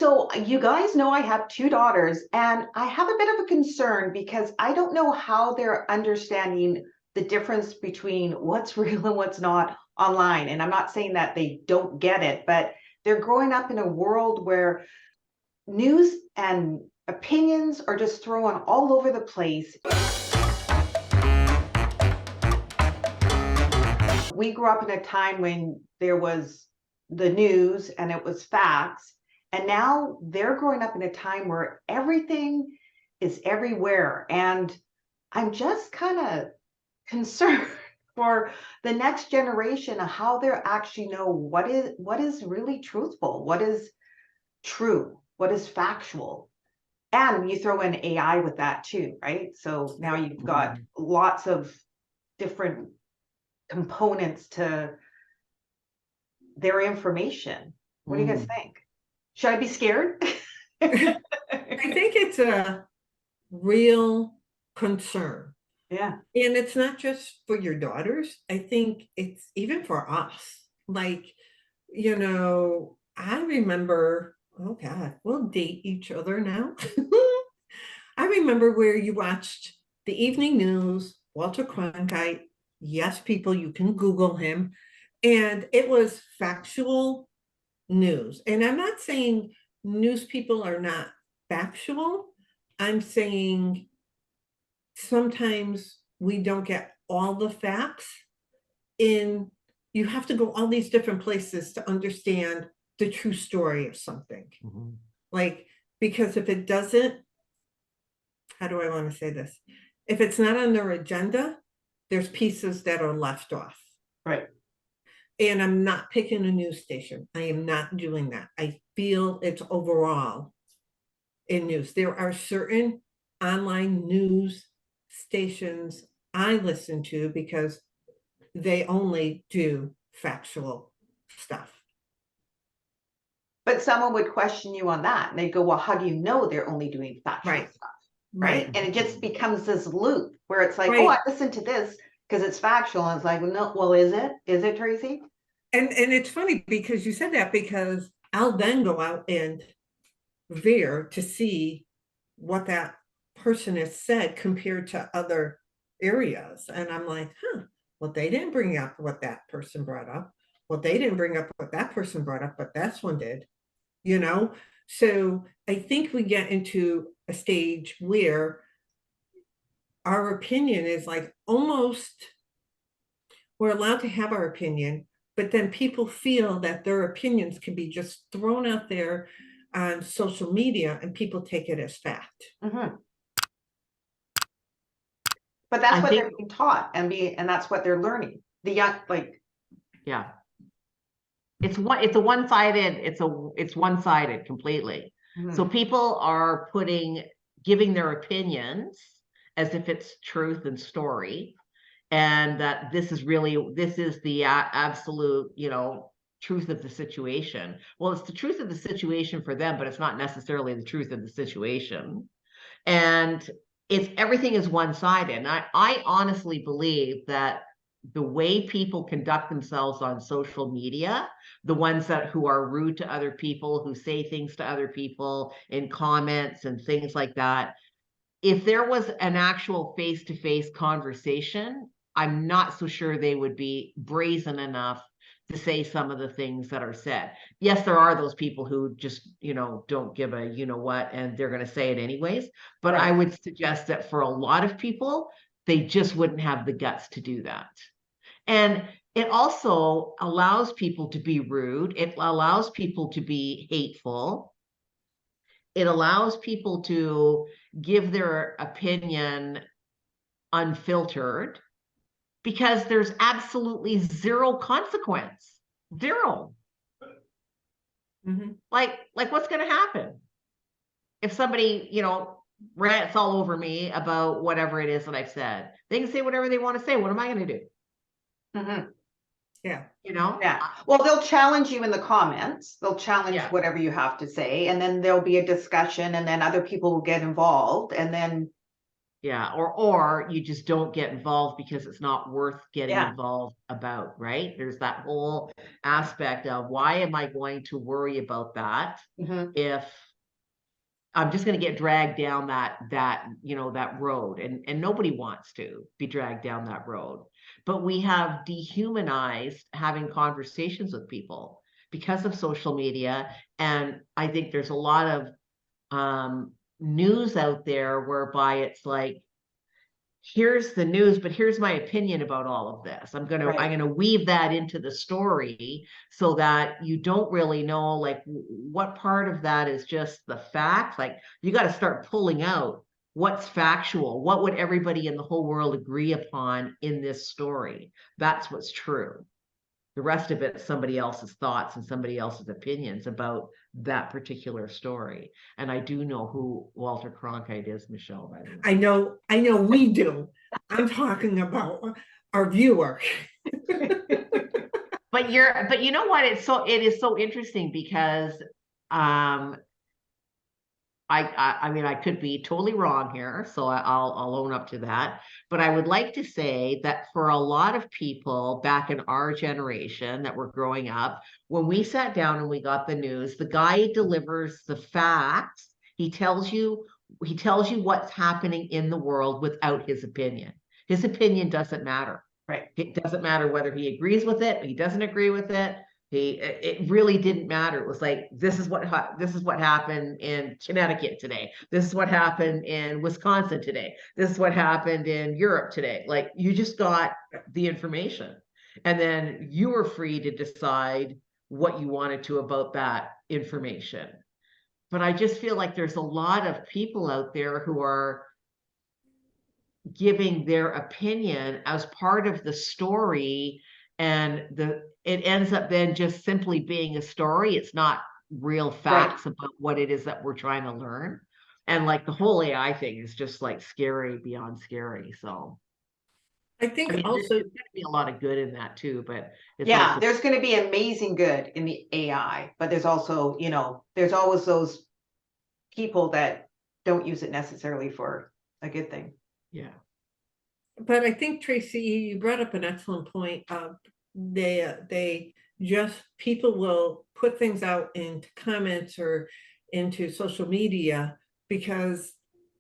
So you guys know I have two daughters, and I have a bit of a concern because I don't know how they're understanding the difference between what's real and what's not online. And I'm not saying that they don't get it, but they're growing up in a world where news and opinions are just thrown all over the place. We grew up in a time when there was the news and it was facts. And now they're growing up in a time where everything is everywhere. And I'm just kind of concerned for the next generation of how they actually know what is really truthful, what is true, what is factual. And you throw in AI with that too, right? So now you've got lots of different components to their information. What do you guys think? Should I be scared? I think it's a real concern. Yeah. And it's not just for your daughters. I think it's even for us. Like, I remember, oh God, we'll date each other now. I remember where you watched the evening news, Walter Cronkite. Yes, people, you can Google him. And it was factual news. And I'm not saying news people are not factual. I'm saying sometimes we don't get all the facts in. You have to go all these different places to understand the true story of something. Like, because if it doesn't, how do I want to say this? If it's not on their agenda, there's pieces that are left off. Right. And I'm not picking a news station. I am not doing that. I feel it's overall in news. There are certain online news stations I listen to because they only do factual stuff. But someone would question you on that. And they'd go, well, how do you know they're only doing factual stuff? Right. And it just becomes this loop where it's like, oh, I listened to this because it's factual. And it's like, no, well, is it? Is it, Tracy? And it's funny because you said that, because I'll then go out and veer to see what that person has said compared to other areas. And I'm like, well, they didn't bring up what that person brought up. Well, they didn't bring up what that person brought up, but this one did, So I think we get into a stage where our opinion is like almost, we're allowed to have our opinion, but then people feel that their opinions can be just thrown out there on social media and people take it as fact. But that's what they're being taught, and that's what they're learning. The young, yeah. It's one-sided completely. So people are giving their opinions as if it's truth and story, and that this is the absolute, truth of the situation. Well, it's the truth of the situation for them, but it's not necessarily the truth of the situation. And everything is one-sided. And I honestly believe that the way people conduct themselves on social media, the ones who are rude to other people, who say things to other people in comments and things like that, if there was an actual face-to-face conversation, I'm not so sure they would be brazen enough to say some of the things that are said. Yes, there are those people who just, don't give a what, and they're going to say it anyways. But I would suggest that for a lot of people, they just wouldn't have the guts to do that. And it also allows people to be rude. It allows people to be hateful. It allows people to give their opinion unfiltered, because there's absolutely zero consequence. Zero. Like what's going to happen if somebody, rants all over me about whatever it is that I've said? They can say whatever they want to say. What am I going to do? Yeah. Yeah. Well, they'll challenge you in the comments. They'll challenge whatever you have to say. And then there'll be a discussion, and then other people will get involved. And then Yeah, or you just don't get involved because it's not worth getting Yeah. involved about, right? There's that whole aspect of why am I going to worry about that Mhm. if I'm just going to get dragged down that road, and nobody wants to be dragged down that road. But we have dehumanized having conversations with people because of social media, and I think there's a lot of news out there whereby it's like, here's the news, but here's my opinion about all of this. I'm Right. gonna weave that into the story so that you don't really know like what part of that is just the fact. Like you got to start pulling out what's factual, what would everybody in the whole world agree upon in this story. That's what's true. The rest of it is somebody else's thoughts and somebody else's opinions about that particular story. And I do know who Walter Cronkite is, Michelle, by the way. I know we do. I'm talking about our viewer. But you know what? It is so interesting because um I mean I could be totally wrong here, so I'll own up to that. But I would like to say that for a lot of people back in our generation that were growing up, when we sat down and we got the news, the guy delivers the facts. He tells you what's happening in the world without his opinion. His opinion doesn't matter. Right. It doesn't matter whether he agrees with it, he doesn't agree with it. It really didn't matter. It was like, this is what happened in Connecticut today. This is what happened in Wisconsin today. This is what happened in Europe today. Like you just got the information, and then you were free to decide what you wanted to about that information. But I just feel like there's a lot of people out there who are giving their opinion as part of the story, and it ends up then just simply being a story. It's not real Right. facts about what it is that we're trying to learn. And like the whole AI thing is just like scary beyond scary. So I I think mean, there's also, going to be a lot of good in that too, but it's Yeah, also there's going to be amazing good in the AI, but there's also, there's always those people that don't use it necessarily for a good thing. yeah. but I think Tracy, you brought up an excellent point. They just people will put things out into comments or into social media because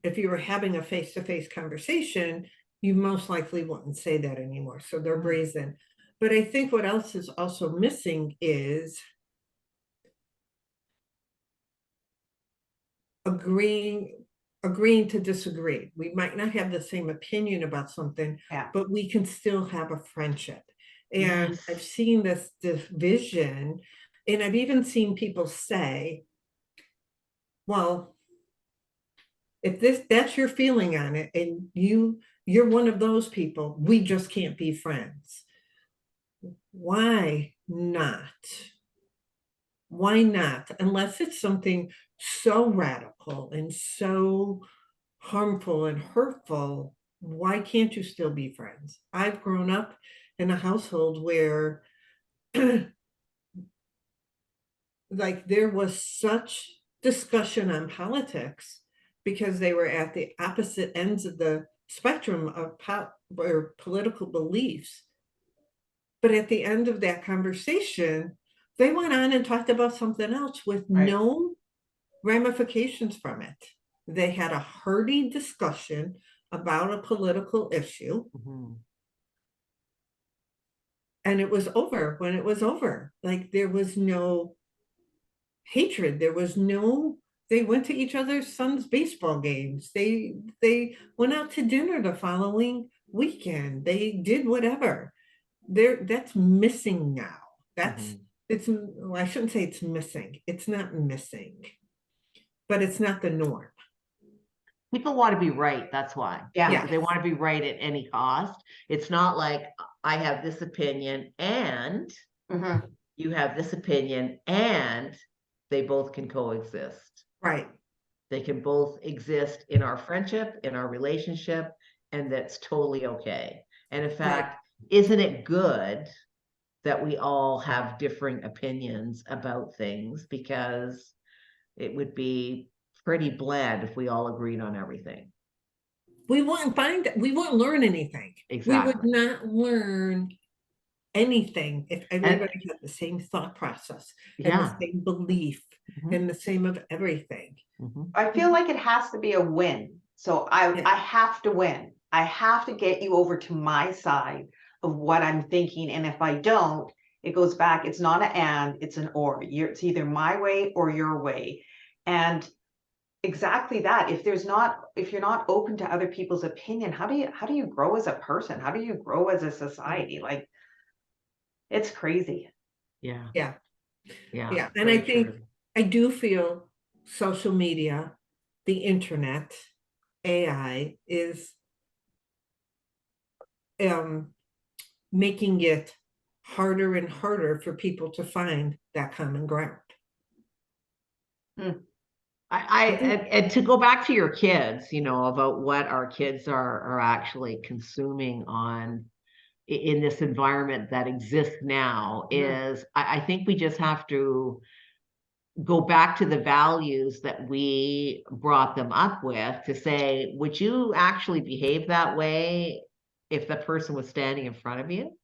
if you were having a face-to-face conversation, you most likely wouldn't say that anymore. So they're brazen. But I think what else is also missing is agreeing to disagree. We might not have the same opinion about something, Yeah. but we can still have a friendship. And Yes. I've seen this division, and I've even seen people say, well, if that's your feeling on it, and you're one of those people, we just can't be friends. Why not? Why not? Unless it's something so radical and so harmful and hurtful, why can't you still be friends? I've grown up in a household where like there was such discussion on politics because they were at the opposite ends of the spectrum of or political beliefs. But at the end of that conversation, they went on and talked about something else with Right. no ramifications from it. They had a hearty discussion about a political issue, Mhm. and it was over when it was over. Like there was no hatred. There was no, they went to each other's sons' baseball games. They went out to dinner the following weekend. They did whatever. That's missing now. Mhm. Well, I shouldn't say it's missing. It's not missing, but it's not the norm. People want to be right. That's why. Yeah. They want to be right at any cost. It's not like I have this opinion and Mhm. you have this opinion and they both can coexist. Right. They can both exist in our friendship, in our relationship, and that's totally okay. And in Right. fact, isn't it good that we all have different opinions about things, because it would be pretty bland if we all agreed on everything. we wouldn't learn anything. We would Exactly. not learn anything if And everybody had the same thought process and the yeah. same belief Mhm, and the same of everything. mhm. I feel like it has to be a win. So I Yeah. I have to win. I have to get you over to my side of what I'm thinking. And if I don't, it goes back. It's not an and, it's an or. It's either my way or your way. And exactly that. If you're not open to other people's opinion, how do you grow as a person? How do you grow as a society? Like, it's crazy. Yeah, Yeah. yeah, Yeah. And I very think true. I do feel social media, the internet, AI is um, making it harder and harder for people to find that common ground. Hmm. I I think, and to go back to your kids, about what our kids are actually consuming in this environment that exists now Mhm. is I think we just have to go back to the values that we brought them up with to say, would you actually behave that way if the person was standing in front of you?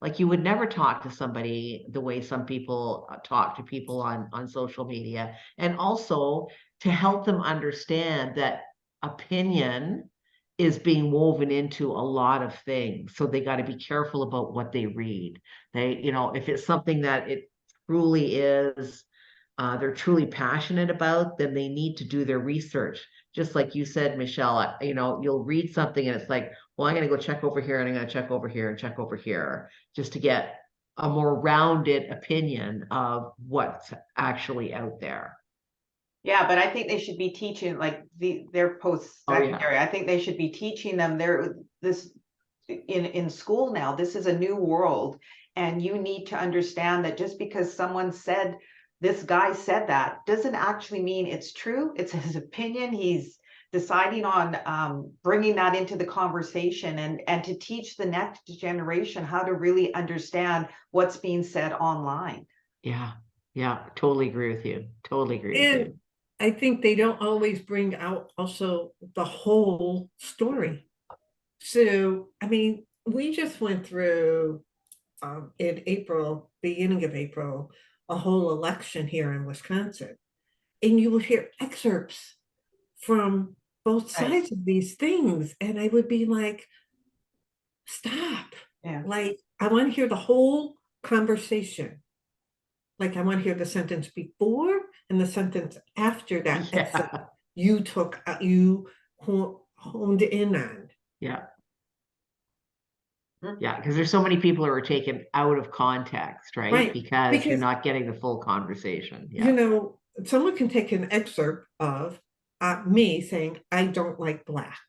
Like you would never talk to somebody the way some people talk to people on social media, and also to help them understand that opinion is being woven into a lot of things. So they got to be careful about what they read. If it's something that it truly is, they're truly passionate about, then they need to do their research. Just like you said, Michelle, you'll read something and it's like, well, I'm going to go check over here and I'm going to check over here and check over here just to get a more rounded opinion of what's actually out there. Yeah, but I think they should be teaching like their Oh yeah. post-secondary. I think they should be teaching them this in school now. This is a new world, and you need to understand that just because someone said this guy said that doesn't actually mean it's true. It's his opinion. He's deciding on bringing that into the conversation and to teach the next generation how to really understand what's being said online. Yeah. Yeah. Totally agree with you. Totally agree with and you. I think they don't always bring out also the whole story. So, I mean, we just went through in April, beginning of April, a whole election here in Wisconsin. And you would hear excerpts from both Right. sides of these things. And I would be like, stop. Yeah. Like, I want to hear the whole conversation. Like, I want to hear the sentence before and the sentence after that excerpt Yeah. you took, you honed in on. Yeah. Mhm. Yeah. Because there's so many people who are taken out of context, right? Right. Because you're Because, not getting the full conversation. you Yeah. know, someone can take an excerpt of me saying, I don't like black.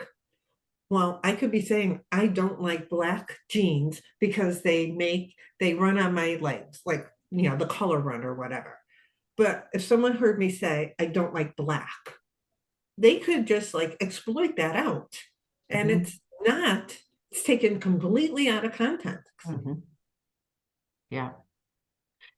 Well, I could be saying I don't like black jeans because they run on my legs, like, the color run or whatever. But if someone heard me say I don't like black, they could just like exploit that out. And Mhm, it's taken completely out of context. mhm. Yeah.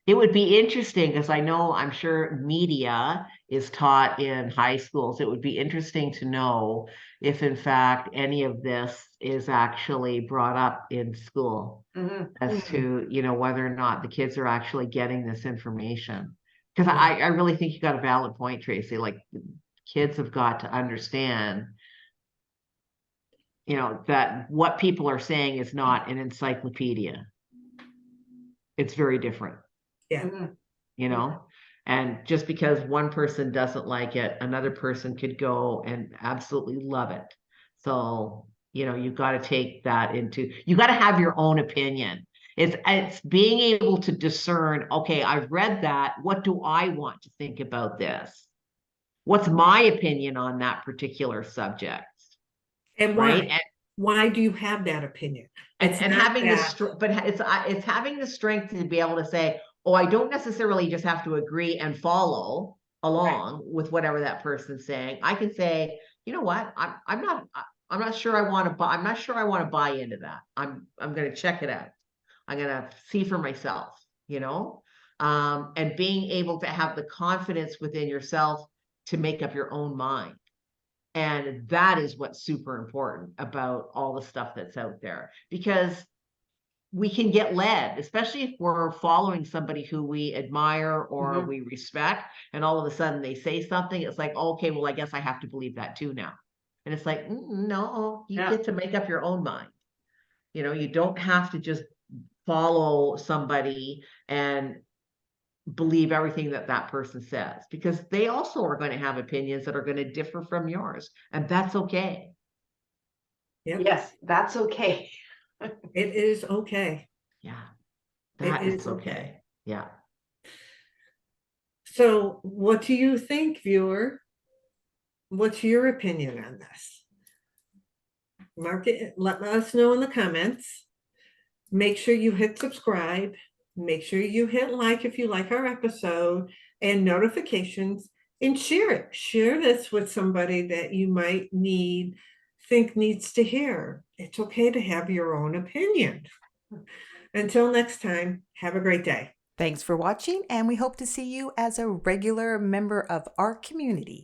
It would be interesting because I'm sure media is taught in high schools. It would be interesting to know if, in fact, any of this is actually brought up in school Mhm. as Mm, to, whether or not the kids are actually getting this information. Because yeah. I really think you got a valid point, Tracy. Like, kids have got to understand, that what people are saying is not an encyclopedia. It's very different. Yeah. Mhm. you know and just because one person doesn't like it, another person could go and absolutely love it. So you've got to take that into, you got to have your own opinion. It's being able to discern, okay, I've read that, what do I want to think about this? What's my opinion on that particular subject? And Right. why? Why do you have that opinion? It's And not having that, it's having the strength to be able to say, oh, I don't necessarily just have to agree and follow Right. along with whatever that person's saying. I can say, you know what, I'm not sure I want to buy, I'm not sure I want to buy into that. I'm going to check it out. I'm going to see for myself, and being able to have the confidence within yourself to make up your own mind. And that is what's super important about all the stuff that's out there, because we can get led, especially if we're following somebody who we admire or we respect, and all of a sudden they say something, it's like, okay, well, I guess I have to believe that too now. And it's like, no, you get to make up your own mind. You know, you don't have to just follow somebody and believe everything that that person says, because they also are going to have opinions that are going to differ from yours, and that's okay. Yep. Yes, that's okay. It is okay. Yeah, It that is is okay. Yeah. So what do you think, viewer? What's your opinion on this? Mark it, let us know in the comments. Make sure you hit subscribe. Make sure you hit like if you like our episode, and notifications, and share it. Share this with somebody that you might think needs to hear. It's okay to have your own opinion. Until next time, have a great day. Thanks for watching, and we hope to see you as a regular member of our community.